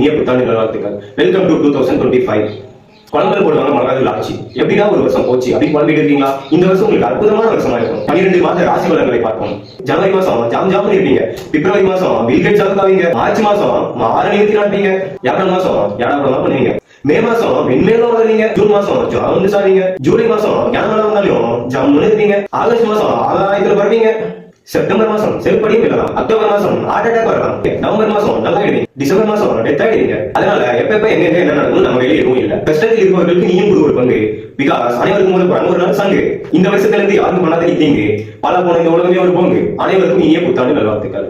இனிய புத்தாண்டு நல்வாழ்த்துக்கள். Welcome to 2025. குழந்தை போடுவாங்க மனதில் ஆட்சி. எப்படின்னா ஒரு வருஷம் போச்சு அப்படி குழம்பிட்டு இருக்கீங்களா? இந்த வருஷம் உங்களுக்கு அற்புதமான வருஷமா இருக்கும். 12 மாத ராசி பலன்களை பார்ப்போம். ஜனவரி மாசம் ஜாம் ஜாம் இருப்பீங்க. பிப்ரவரி மாசம் பில்கேட்ஸ் ஆகுவீங்க. மார்ச் மாசம் மாற நிறுத்தி நாட்டுவீங்க. ஏப்ரல் மாசம் ஏடாபுரமா பண்ணுவீங்க. மே மாசம் வெண்மேலும் வருவீங்க. ஜூன் மாசம் ஜாம் சாவீங்க. ஜூலை மாசம் ஞானம் வந்தாலும் ஜாம் இருப்பீங்க. ஆகஸ்ட் மாசம் ஆதாயத்துல வருவீங்க. செப்டம்பர் மாசம் செருப்படியும் இல்லலாம். அக்டோபர் மாசம் ஹார்ட் அட்டாக் வரலாம். நவம்பர் மாசம் நல்லா ஆயிடுவீங்க. டிசம்பர் மாசம் டெத் ஆயிடுவீங்க. அதனால எப்ப எங்க என்ன நடக்கும் நம்ம வெளியே எதுவும் இல்ல. கஷ்டத்தில் இருப்பவர்களுக்கு நீயும் ஒரு பங்கு. பிகாஸ் அனைவருக்கும் ஒரு நாள் சங்கு. இந்த வருஷத்துல இருந்து யாருக்கும் பண்ணாத தீங்கு பல போன இந்த உலகமே ஒரு பங்கு. அனைவருக்கும் இனிய புத்தாண்டு நல்வாழ்த்துக்கள்.